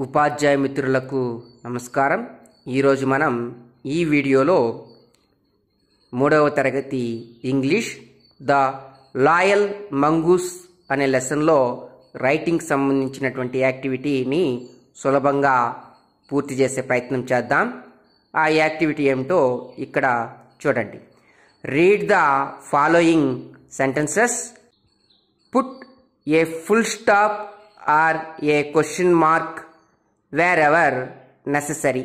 ఉపాధ్యాయ మిత్రులకు నమస్కారం. ఈరోజు మనం ఈ వీడియోలో 3వ తరగతి ఇంగ్లీష్ ద లాయల్ మంగూస్ అనే లెసన్లో రైటింగ్ సంబంధించినటువంటి యాక్టివిటీని సులభంగా పూర్తి చేసే ప్రయత్నం చేద్దాం. ఆ యాక్టివిటీ ఏమిటో ఇక్కడ చూడండి. Read the following sentences. Put a full stop or a question mark wherever necessary.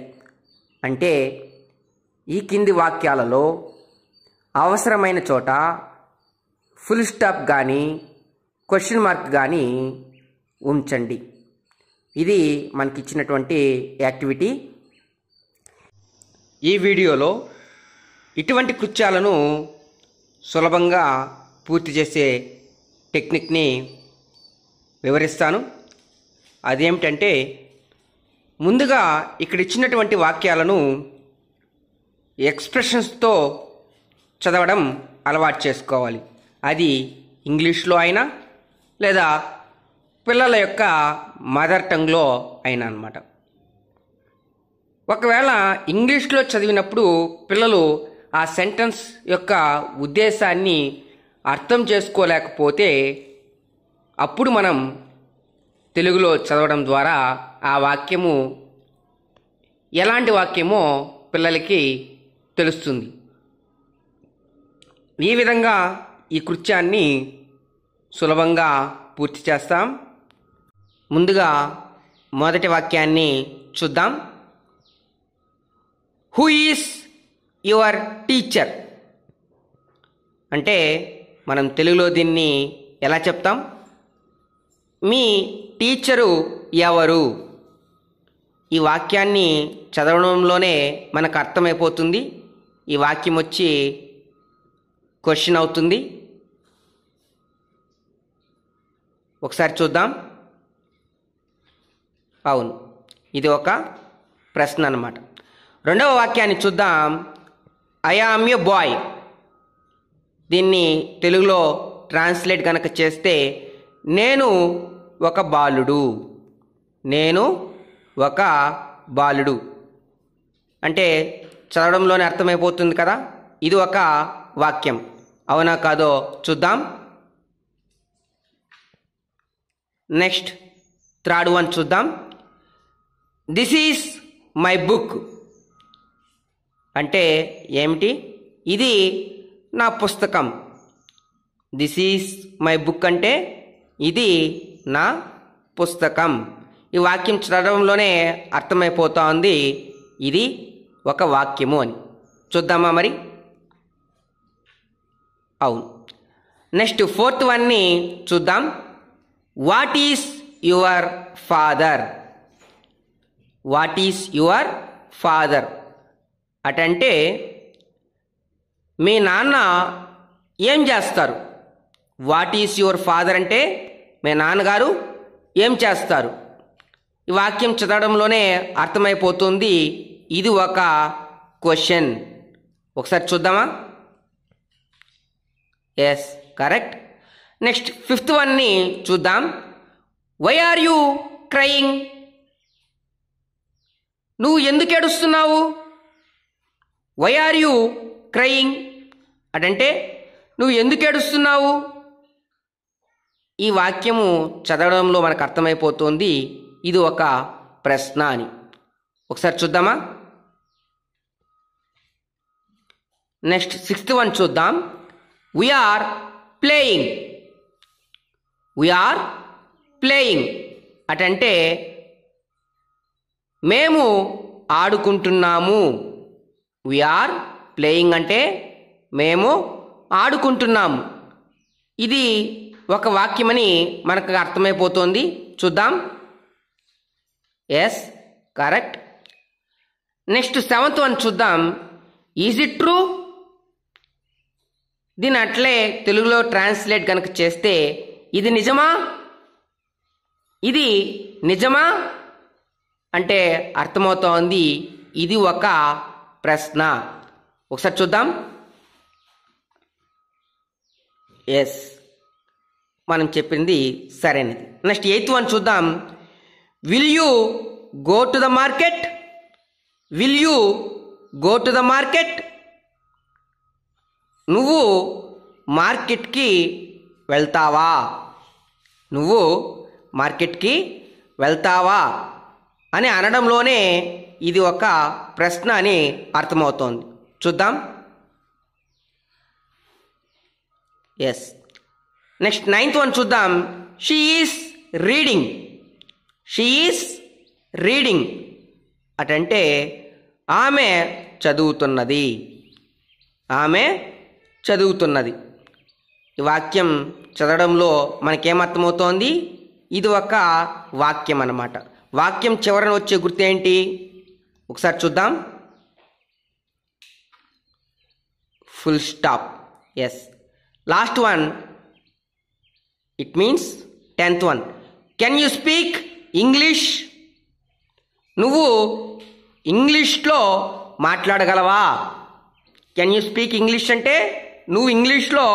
అంటే ఈ కింది వాక్యాలలో అవసరమైన చోట ఫుల్ స్టాప్ కానీ క్వశ్చన్ మార్క్ కానీ ఉంచండి. ఇది మనకిచ్చినటువంటి యాక్టివిటీ. ఈ వీడియోలో ఇటువంటి కృత్యాలను సులభంగా పూర్తి చేసే టెక్నిక్ని వివరిస్తాను. అదేమిటంటే, ముందుగా ఇక్కడ ఇచ్చినటువంటి వాక్యాలను ఎక్స్ప్రెషన్స్తో చదవడం అలవాటు చేసుకోవాలి. అది ఇంగ్లీష్లో అయినా లేదా పిల్లల యొక్క మదర్ టంగ్లో అయినా అన్నమాట. ఒకవేళ ఇంగ్లీష్లో చదివినప్పుడు పిల్లలు ఆ సెంటెన్స్ యొక్క ఉద్దేశాన్ని అర్థం చేసుకోలేకపోతే అప్పుడు మనం తెలుగులో చదవడం ద్వారా ఆ వాక్యము ఎలాంటి వాక్యమో పిల్లలకి తెలుస్తుంది. ఈ విధంగా ఈ కృత్యాన్ని సులభంగా పూర్తి చేస్తాం. ముందుగా మొదటి వాక్యాన్ని చూద్దాం. హూ ఈస్ యువర్ టీచర్ అంటే మనం తెలుగులో దీన్ని ఎలా చెప్తాం? మీ టీచరు ఎవరు? ఈ వాక్యాన్ని చదవడంలోనే మనకు అర్థమైపోతుంది. ఈ వాక్యం వచ్చి క్వశ్చన్ అవుతుంది. ఒకసారి చూద్దాం. అవును, ఇది ఒక ప్రశ్న అన్నమాట. రెండవ వాక్యాన్ని చూద్దాం. I am a boy. దీన్ని తెలుగులో ట్రాన్స్లేట్ కనుక చేస్తే నేను ఒక బాలుడు. నేను ఒక బాలుడు అంటే చదవడంలోనే అర్థమైపోతుంది కదా. ఇది ఒక వాక్యం. అవునా కాదో చూద్దాం. నెక్స్ట్ థర్డ్ వన్ చూద్దాం. దిస్ ఈజ్ మై బుక్ అంటే ఏమిటి? ఇది నా పుస్తకం. దిస్ ఈజ్ మై బుక్ అంటే ఇది నా పుస్తకం. ఈ వాక్యం చదవడంలోనే అర్థమైపోతా ఉంది ఇది ఒక వాక్యము అని. చూద్దామా మరి? అవును. నెక్స్ట్ ఫోర్త్ వన్ని చూద్దాం. What is your father? What is your father అటంటే మీ నాన్న ఏం చేస్తారు? వాట్ ఈస్ యువర్ ఫాదర్ అంటే మీ నాన్నగారు ఏం చేస్తారు? ఈ వాక్యం చదవడంలోనే అర్థమైపోతుంది ఇది ఒక క్వశ్చన్. ఒకసారి చూద్దామా? Yes, correct. నెక్స్ట్ ఫిఫ్త్ వన్ని చూద్దాం. Why are you crying? నువ్వు ఎందుకు ఏడుస్తున్నావు? వై ఆర్ యూ క్రయింగ్ అటంటే నువ్వు ఎందుకు ఏడుస్తున్నావు? ఈ వాక్యము చదవడంలో మనకు అర్థమైపోతుంది ఇది ఒక ప్రశ్న అని. ఒకసారి చూద్దామా? నెక్స్ట్ సిక్స్త్ వన్ చూద్దాం. We are playing. వీఆర్ ప్లేయింగ్ అటంటే మేము ఆడుకుంటున్నాము. వీఆర్ ప్లేయింగ్ అంటే మేము ఆడుకుంటున్నాము. ఇది ఒక వాక్యమని మనకు అర్థమైపోతుంది. చూద్దాం. Yes, correct. Next seventh one చూద్దాం. Is it true? దీని అట్లే తెలుగులో ట్రాన్స్లేట్ కనుక చేస్తే ఇది నిజమా? ఇది నిజమా అంటే అర్థమవుతోంది ఇది ఒక ప్రశ్న. ఒకసారి చూద్దాం. ఎస్, మనం చెప్పింది సరైనది. నెక్స్ట్ ఎయిత్ వన్ చూద్దాం. Will you go to the market? Will you go to the market? నువ్వు మార్కెట్కి వెళ్తావా? నువ్వు మార్కెట్కి వెళ్తావా అని అనడంలోనే ఇది ఒక ప్రశ్న అని అర్థమవుతోంది. చూద్దాం. ఎస్. నెక్స్ట్ 9th వన్ చూద్దాం. She is reading. She is reading అటంటే ఆమె చదువుతున్నది. ఆమె చదువుతున్నది. ఈ వాక్యం చదవడంలో మనకేమర్థమవుతోంది? ఇది ఒక వాక్యం అన్నమాట. వాక్యం చివరన వచ్చే గుర్తు ఏంటి? ఒకసారి చూద్దాం. Full stop. Yes. Last one, it means 10th one. Can you speak English? నువ్వు ఇంగ్లీష్లో మాట్లాడగలవా? కెన్ యూ స్పీక్ ఇంగ్లీష్ అంటే నువ్వు ఇంగ్లీష్లో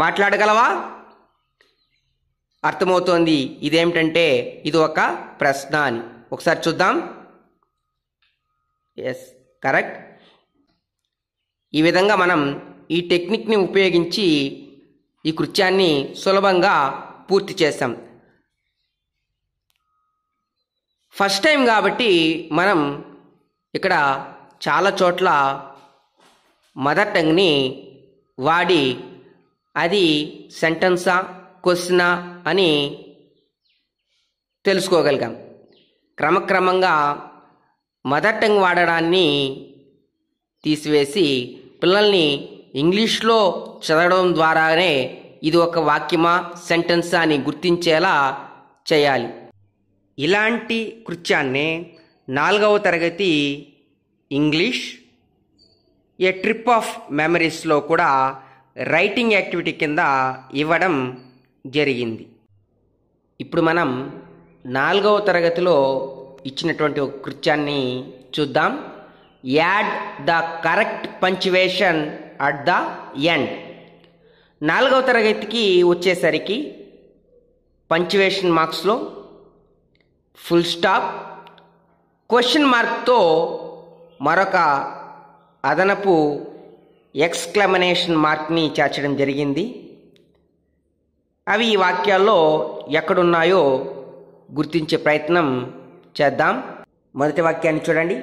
మాట్లాడగలవా? అర్థమవుతోంది ఇదేమిటంటే ఇది ఒక ప్రశ్న అని. ఒకసారి చూద్దాం. Yes, correct. ఈ విధంగా మనం ఈ టెక్నిక్ని ఉపయోగించి ఈ కృత్యాన్ని సులభంగా పూర్తి చేస్తాం. ఫస్ట్ టైం కాబట్టి మనం ఇక్కడ చాలా చోట్ల మదర్ టంగ్ని వాడి అది సెంటెన్సా క్వశ్చనా అని తెలుసుకోగలిగాం. క్రమక్రమంగా మదర్ టంగ్ వాడడాన్ని తీసివేసి పిల్లల్ని ఇంగ్లీష్లో చదవడం ద్వారానే ఇది ఒక వాక్యమా సెంటెన్సా అని గుర్తించేలా చేయాలి. ఇలాంటి కృత్యాన్నే 4వ తరగతి ఇంగ్లీష్ ఏ ట్రిప్ ఆఫ్ మెమరీస్లో కూడా రైటింగ్ యాక్టివిటీ కింద ఇవ్వడం జరిగింది. ఇప్పుడు మనం 4వ తరగతిలో ఇచ్చినటువంటి ఒక కృత్యాన్ని చూద్దాం. Add the correct punctuation at the end. 4వ తరగతికి వచ్చేసరికి పంక్చువేషన్ మార్క్స్లో ఫుల్ స్టాప్, క్వశ్చన్ మార్క్తో మరొక అదనపు ఎక్స్క్లమనేషన్ మార్క్ని చేర్చడం జరిగింది. అవి ఈ వాక్యాల్లో ఎక్కడున్నాయో గుర్తించే ప్రయత్నం చేద్దాం. మొదటి వాక్యాన్ని చూడండి.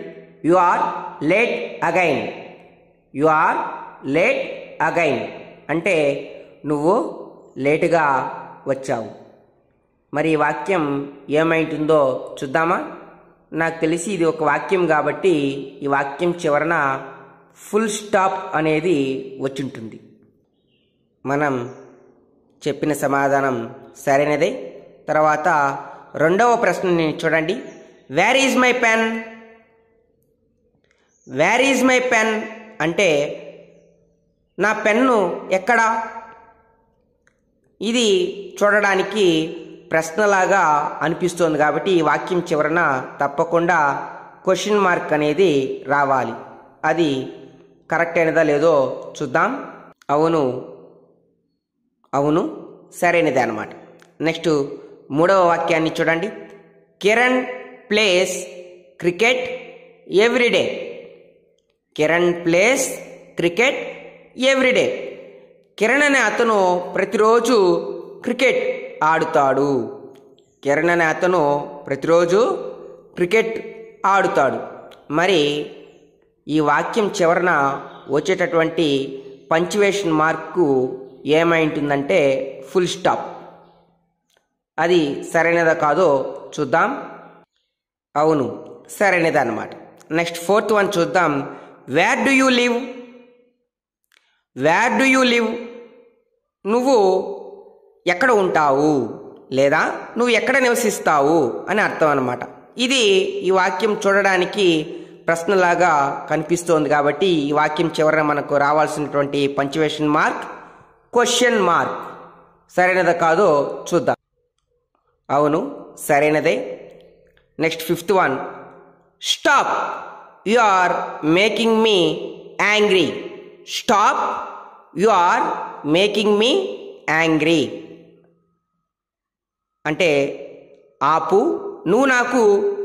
You are late again. You are late again అంటే నువ్వు లేటుగా వచ్చావు. మరి ఈ వాక్యం ఏమైంటుందో చూద్దామా? నాకు తెలిసి ఇది ఒక వాక్యం కాబట్టి ఈ వాక్యం చివరన ఫుల్ స్టాప్ అనేది వచ్చుంటుంది. మనం చెప్పిన సమాధానం సరైనదే. తర్వాత 2వ ప్రశ్నని చూడండి. Where is my pen? Where is my pen అంటే నా పెన్ను ఎక్కడా? ఇది చూడడానికి ప్రశ్నలాగా అనిపిస్తోంది కాబట్టి ఈ వాక్యం చివరన తప్పకుండా క్వశ్చన్ మార్క్ అనేది రావాలి. అది కరెక్ట్ అయినదా లేదో చూద్దాం. అవును, అవును, సరైనదే అన్నమాట. నెక్స్ట్ 3వ వాక్యాన్ని చూడండి. Kiran place cricket everyday. Kiran place cricket everyday. Kiran అనే అతను ప్రతిరోజు క్రికెట్ ఆడుతాడు. కిరణ్ అనే అతను ప్రతిరోజు క్రికెట్ ఆడుతాడు. మరి ఈ వాక్యం చివరన వచ్చేటటువంటి పంక్చువేషన్ మార్కు ఏమైంటుందంటే ఫుల్ స్టాప్. అది సరైనదా కాదో చూద్దాం. అవును, సరైనది అన్నమాట. నెక్స్ట్ 4th వన్ చూద్దాం. Wear do you live? Wear do you live నువ్వు ఎక్కడ ఉంటావు లేదా నువ్వు ఎక్కడ నివసిస్తావు అని అర్థం అన్నమాట. ఇది ఈ వాక్యం చూడడానికి ప్రశ్నలాగా కనిపిస్తోంది కాబట్టి ఈ వాక్యం చివరన మనకు రావాల్సినటువంటి పంక్చువేషన్ మార్క్ క్వశ్చన్ మార్క్. సరైనదా కాదో చూద్దాం. అవును, సరైనదే. Next 5th one. Stop, you are making me angry. Stop, you are making me angry అంటే ఆపు, నువ్వు నాకు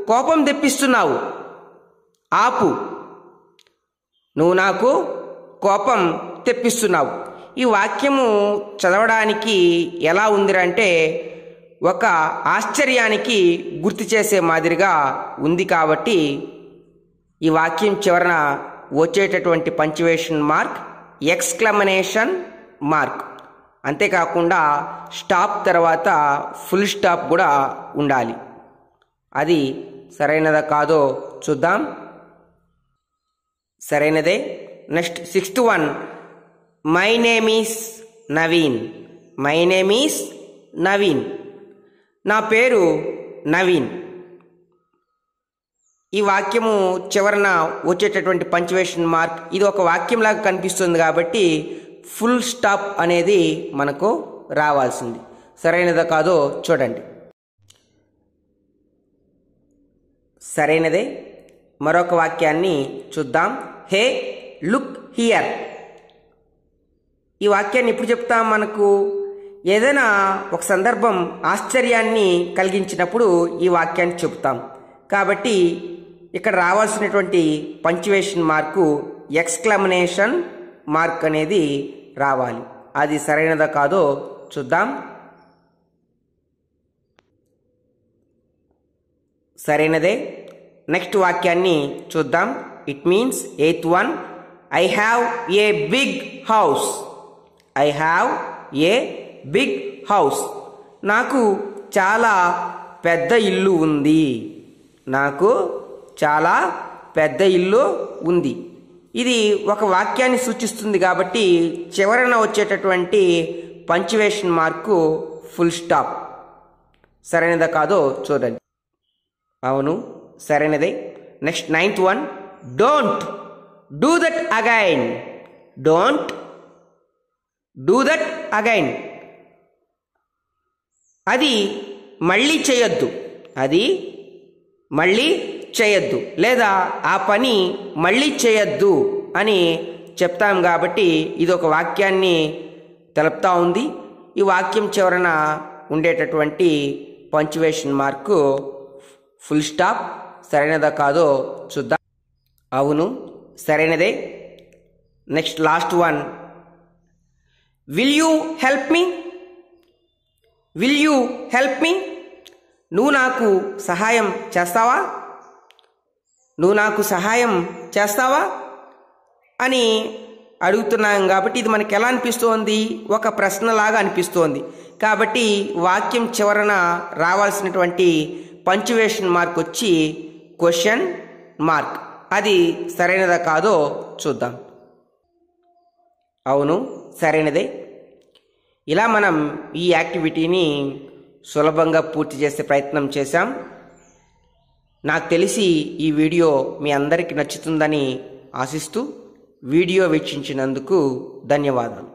కోపం తెప్పిస్తున్నావు, ఆపు. నువ్వు నాకు కోపం తెప్పిస్తున్నావు. ఈ వాక్యము చదవడానికి ఎలా ఉందిరంటే ఒక ఆశ్చర్యానికి గుర్తు చేసే మాదిరిగా ఉంది. కాబట్టి ఈ వాక్యం చివరన వచ్చేటటువంటి పంక్చుయేషన్ మార్క్ ఎక్స్క్లమనేషన్ మార్క్. అంతేకాకుండా స్టాప్ తర్వాత ఫుల్ స్టాప్ కూడా ఉండాలి. అది సరైనదా కాదో చూద్దాం. సరైనదే. Next 6th one, my name is Naveen. My name is Naveen. నా పేరు నవీన్. ఈ వాక్యము చివరన వచ్చేటటువంటి పంక్చుయేషన్ మార్క్ ఇది ఒక వాక్యంలాగా కనిపిస్తుంది కాబట్టి ఫుల్ స్టాప్ అనేది మనకు రావాల్సింది. సరైనదా కాదో చూడండి. సరైనదే. మరొక వాక్యాన్ని చూద్దాం. హే లుక్ హియర్. ఈ వాక్యాన్ని ఎప్పుడు చెప్తాం? మనకు ఏదైనా ఒక సందర్భం ఆశ్చర్యాన్ని కలిగించినప్పుడు ఈ వాక్యాన్ని చెప్తాం. కాబట్టి ఇక్కడ రావాల్సినటువంటి పంక్చుయేషన్ మార్కు ఎక్స్క్లమనేషన్ మార్క్ అనేది రావాలి. అది సరైనదా కాదో చూద్దాం. సరైనదే. నెక్స్ట్ వాక్యాన్ని చూద్దాం. It means 8th one, I have a big house. I have a big house. నాకు చాలా పెద్ద ఇల్లు ఉంది. నాకు చాలా పెద్ద ఇల్లు ఉంది. ఇది ఒక వాక్యాన్ని సూచిస్తుంది కాబట్టి చివరన వచ్చేటటువంటి పంక్చుయేషన్ మార్కు ఫుల్ స్టాప్. సరైనదా కాదో చూడండి. అవును, సరైనదే. Next 9th one, don't do that again. Don't do that again. అది మళ్ళీ చేయొద్దు. అది మళ్ళీ చేయొద్దు లేదా ఆ పని మళ్ళీ చేయొద్దు అని చెప్తాం. కాబట్టి ఇది ఒక వాక్యాన్ని తెలుపుతా ఉంది. ఈ వాక్యం చివరన ఉండేటటువంటి పంక్చుయేషన్ మార్కు ఫుల్ స్టాప్. సరైనదా కాదో చూద్దాం. అవును, సరైనదే. Next last one, will you help me. Will you help me. నువ్వు నాకు సహాయం చేస్తావా. నువ్వు నాకు సహాయం చేస్తావా అని అడుగుతున్నాం. కాబట్టి ఇది మనకి ఎలా అనిపిస్తోంది? ఒక ప్రశ్నలాగా అనిపిస్తోంది. కాబట్టి వాక్యం చివరన రావాల్సినటువంటి పంక్చుయేషన్ మార్క్ వచ్చి క్వశ్చన్ మార్క్. అది సరైనదా కాదో చూద్దాం. అవును, సరైనదే. ఇలా మనం ఈ యాక్టివిటీని సులభంగా పూర్తి చేసే ప్రయత్నం చేశాం. నాకు తెలిసి ఈ వీడియో మీ అందరికీ నచ్చుతుందని ఆశిస్తూ వీడియో వీక్షించినందుకు ధన్యవాదాలు.